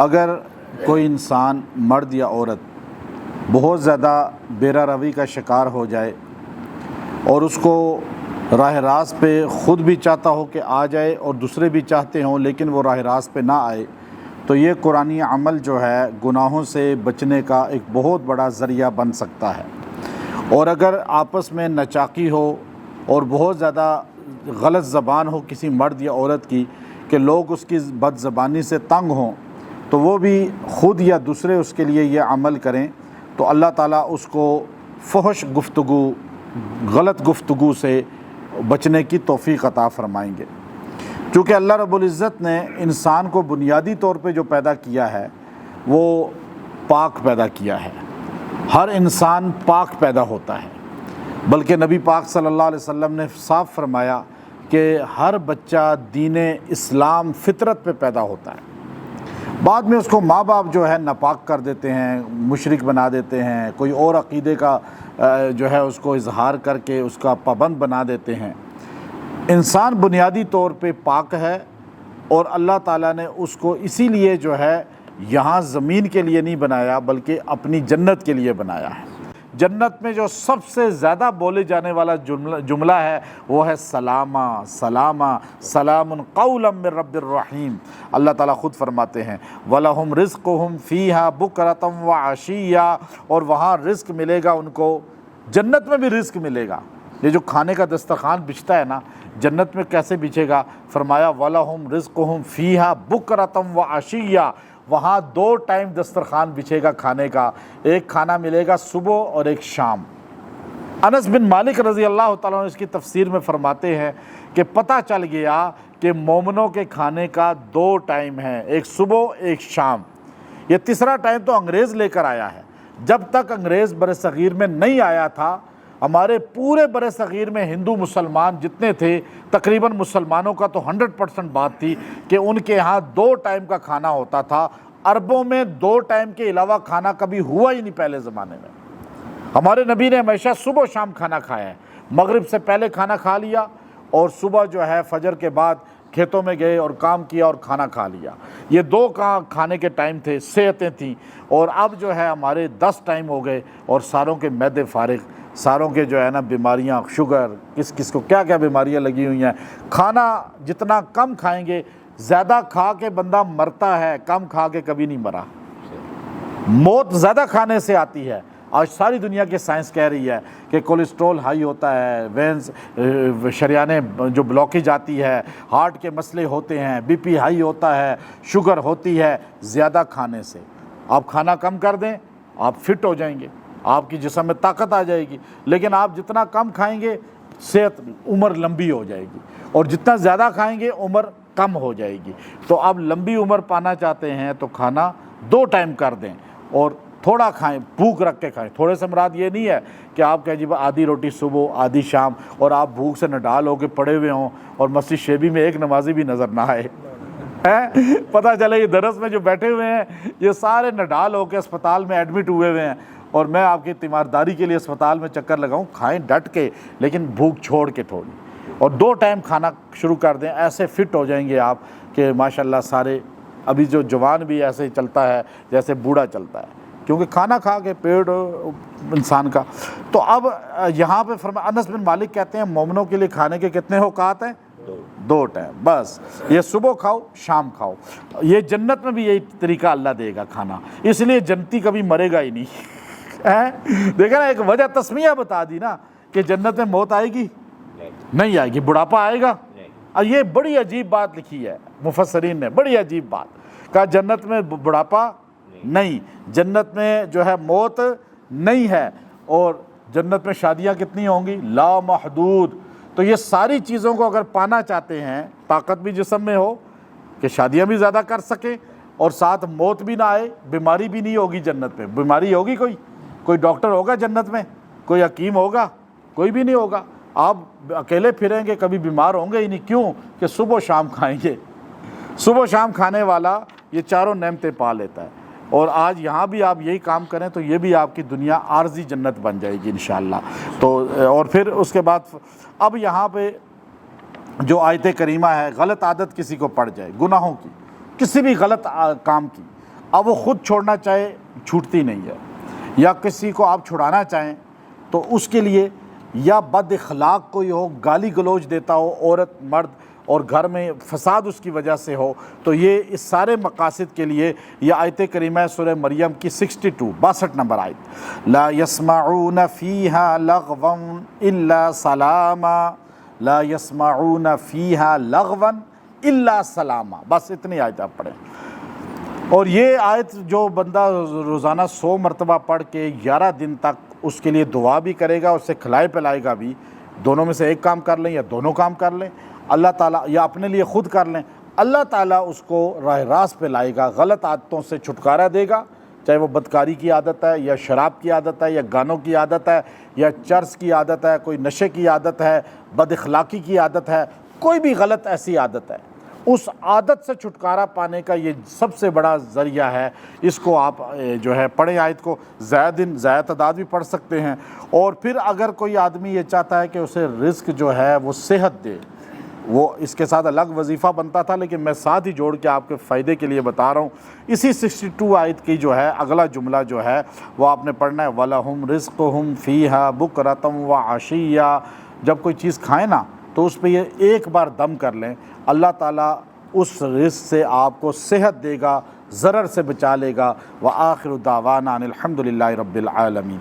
اگر کوئی انسان مرد یا عورت بہت زیادہ بیرا روی کا شکار ہو جائے اور اس کو راہ راست پہ خود بھی چاہتا ہو کہ آ جائے اور دوسرے بھی چاہتے ہوں لیکن وہ راہ راست پہ نہ آئے، تو یہ قرآنی عمل جو ہے گناہوں سے بچنے کا ایک بہت بڑا ذریعہ بن سکتا ہے۔ اور اگر آپس میں نچاقی ہو اور بہت زیادہ غلط زبان ہو کسی مرد یا عورت کی کہ لوگ اس کی بد زبانی سے تنگ ہوں، تو وہ بھی خود یا دوسرے اس کے لیے یہ عمل کریں تو اللہ تعالیٰ اس کو فحش گفتگو، غلط گفتگو سے بچنے کی توفیق عطا فرمائیں گے۔ چونکہ اللہ رب العزت نے انسان کو بنیادی طور پہ جو پیدا کیا ہے وہ پاک پیدا کیا ہے، ہر انسان پاک پیدا ہوتا ہے، بلکہ نبی پاک صلی اللہ علیہ وسلم نے صاف فرمایا کہ ہر بچہ دین اسلام فطرت پہ پیدا ہوتا ہے، بعد میں اس کو ماں باپ جو ہے ناپاک کر دیتے ہیں، مشرک بنا دیتے ہیں، کوئی اور عقیدے کا جو ہے اس کو اظہار کر کے اس کا پابند بنا دیتے ہیں۔ انسان بنیادی طور پہ پاک ہے اور اللہ تعالیٰ نے اس کو اسی لیے جو ہے یہاں زمین کے لیے نہیں بنایا بلکہ اپنی جنت کے لیے بنایا ہے۔ جنت میں جو سب سے زیادہ بولے جانے والا جملہ ہے وہ ہے سلامہ سلامہ سلام قولا من رب الرحیم۔ اللہ تعالیٰ خود فرماتے ہیں وَلَهُمْ رِزْقُهُمْ فِيهَا بُكْرَةً وَعَشِيًّا، اور وہاں رزق ملے گا ان کو، جنت میں بھی رزق ملے گا۔ یہ جو کھانے کا دسترخوان بچھتا ہے نا، جنت میں کیسے بچھے گا؟ فرمایا وَلَهُمْ رِزْقُهُمْ فِيهَا بُكْرَةً وَعَشِيًّا، وہاں 2 ٹائم دسترخوان بچھے گا کھانے کا، ایک کھانا ملے گا صبح اور ایک شام۔ انس بن مالک رضی اللہ تعالیٰ عنہ اس کی تفسیر میں فرماتے ہیں کہ پتہ چل گیا کہ مومنوں کے کھانے کا 2 ٹائم ہے، ایک صبح ایک شام۔ یہ تیسرا ٹائم تو انگریز لے کر آیا ہے۔ جب تک انگریز برصغیر میں نہیں آیا تھا، ہمارے پورے برصغیر میں ہندو مسلمان جتنے تھے تقریباً مسلمانوں کا تو 100% بات تھی کہ ان کے ہاں 2 ٹائم کا کھانا ہوتا تھا۔ عربوں میں 2 ٹائم کے علاوہ کھانا کبھی ہوا ہی نہیں پہلے زمانے میں۔ ہمارے نبی نے ہمیشہ صبح و شام کھانا کھایا ہے، مغرب سے پہلے کھانا کھا لیا اور صبح جو ہے فجر کے بعد کھیتوں میں گئے اور کام کیا اور کھانا کھا لیا۔ یہ 2 کھانے کے ٹائم تھے، صحتیں تھیں۔ اور اب جو ہے ہمارے 10 ٹائم ہو گئے اور ساروں کے معدے فارغ، ساروں کے جو ہے نا بیماریاں، شوگر، کس کو کیا کیا بیماریاں لگی ہوئی ہیں۔ کھانا جتنا کم کھائیں گے، زیادہ کھا کے بندہ مرتا ہے، کم کھا کے کبھی نہیں مرا۔ موت زیادہ کھانے سے آتی ہے۔ آج ساری دنیا کی سائنس کہہ رہی ہے کہ کولیسٹرول ہائی ہوتا ہے، وینز شریانیں جو بلاکیج آتی ہے، ہارٹ کے مسئلے ہوتے ہیں، بی پی ہائی ہوتا ہے، شوگر ہوتی ہے زیادہ کھانے سے۔ آپ کھانا کم کر دیں، آپ فٹ ہو جائیں گے، آپ کی جسم میں طاقت آ جائے گی، لیکن آپ جتنا کم کھائیں گے صحت عمر لمبی ہو جائے گی، اور جتنا زیادہ کھائیں گے عمر کم ہو جائے گی۔ تو آپ لمبی عمر پانا چاہتے ہیں تو کھانا 2 ٹائم کر دیں اور تھوڑا کھائیں، بھوک رکھ کے کھائیں۔ تھوڑے سے مراد یہ نہیں ہے کہ آپ کہیں جی آدھی روٹی صبح آدھی شام اور آپ بھوک سے نڈال ہو کے پڑے ہوئے ہوں اور مسجد شیبی میں ایک نمازی بھی نظر نہ آئے، پتہ چلے یہ درس میں جو بیٹھے ہوئے ہیں یہ سارے نڈال ہو کے اسپتال میں ایڈمٹ ہوئے ہوئے ہیں اور میں آپ کی تیمارداری کے لیے اسپتال میں چکر لگاؤں۔ کھائیں ڈٹ کے لیکن بھوک چھوڑ کے تھوڑی، اور 2 ٹائم کھانا شروع کر دیں، ایسے فٹ ہو جائیں گے آپ کہ ماشاءاللہ سارے، ابھی جو جوان بھی ایسے ہی چلتا ہے جیسے بوڑھا چلتا ہے، کیونکہ کھانا کھا کے پیٹ انسان کا۔ تو اب یہاں پہ انس بن مالک کہتے ہیں مومنوں کے لیے کھانے کے کتنے اوقات ہیں؟ 2 ٹائم، بس یہ صبح کھاؤ شام کھاؤ۔ یہ جنت میں بھی یہی طریقہ اللہ دے گا کھانا، اس لیے جنتی کبھی مرے گا ہی نہیں۔ دیکھا نا، ایک وجہ تسمیہ بتا دی نا کہ جنت میں موت آئے گی نہیں آئے گی، بڑھاپا آئے گا۔ یہ بڑی عجیب بات لکھی ہے مفسرین نے، بڑی عجیب بات کہا، جنت میں بڑھاپا نہیں، جنت میں جو ہے موت نہیں ہے، اور جنت میں شادیاں کتنی ہوں گی؟ لا محدود۔ تو یہ ساری چیزوں کو اگر پانا چاہتے ہیں، طاقت بھی جسم میں ہو کہ شادیاں بھی زیادہ کر سکیں اور ساتھ موت بھی نہ آئے، بیماری بھی نہیں ہوگی جنت میں۔ بیماری ہوگی کوئی ڈاکٹر ہوگا جنت میں؟ کوئی حکیم ہوگا؟ کوئی بھی نہیں ہوگا۔ آپ اکیلے پھریں گے، کبھی بیمار ہوں گے ہی نہیں۔ کیوں؟ کہ صبح و شام کھائیں گے۔ صبح و شام کھانے والا یہ چاروں نعمتیں پا لیتا ہے۔ اور آج یہاں بھی آپ یہی کام کریں تو یہ بھی آپ کی دنیا عارضی جنت بن جائے گی انشاءاللہ۔ تو اور پھر اس کے بعد اب یہاں پہ جو آیت کریمہ ہے، غلط عادت کسی کو پڑ جائے، گناہوں کی، کسی بھی غلط کام کی، اب وہ خود چھوڑنا چاہے چھوٹتی نہیں ہے، یا کسی کو آپ چھڑانا چاہیں تو اس کے لیے یا بد اخلاق کوئی ہو، گالی گلوچ دیتا ہو عورت مرد، اور گھر میں فساد اس کی وجہ سے ہو، تو یہ اس سارے مقاصد کے لیے یہ آیت کریمہ سورہ مریم کی 62 نمبر آیت، لا يسمعون فیہا لغوا الا سلاما، لا يسمعون فیہا لغوا الا سلاما، بس اتنی آیت آپ پڑھیں۔ اور یہ آیت جو بندہ روزانہ 100 مرتبہ پڑھ کے 11 دن تک اس کے لیے دعا بھی کرے گا، اسے کھلائے پلائے گا بھی، دونوں میں سے ایک کام کر لیں یا دونوں کام کر لیں، اللہ تعالیٰ، یا اپنے لیے خود کر لیں، اللہ تعالیٰ اس کو راہ راست پہ لائے گا، غلط عادتوں سے چھٹکارا دے گا، چاہے وہ بدکاری کی عادت ہے یا شراب کی عادت ہے یا گانوں کی عادت ہے یا چرس کی عادت ہے، کوئی نشے کی عادت ہے، بد اخلاقی کی عادت ہے، کوئی بھی غلط ایسی عادت ہے، اس عادت سے چھٹکارا پانے کا یہ سب سے بڑا ذریعہ ہے۔ اس کو آپ جو ہے پڑھیں، آیت کو زیادہ دن زیادہ تعداد بھی پڑھ سکتے ہیں۔ اور پھر اگر کوئی آدمی یہ چاہتا ہے کہ اسے رزق جو ہے وہ صحت دے، وہ اس کے ساتھ الگ وظیفہ بنتا تھا، لیکن میں ساتھ ہی جوڑ کے آپ کے فائدے کے لیے بتا رہا ہوں۔ اسی 62 آیت کی جو ہے اگلا جملہ جو ہے وہ آپ نے پڑھنا ہے، وَلَهُمْ رِزْقُهُمْ فِيهَا بُكْرَةً وَعَشِيًّا۔ جب کوئی چیز کھائیں نا تو اس پہ یہ ایک بار دم کر لیں، اللہ تعالیٰ اس رزق سے آپ کو صحت دے گا، ضرر سے بچا لے گا۔ وآخر دعوانا ان الحمد للہ رب العالمین۔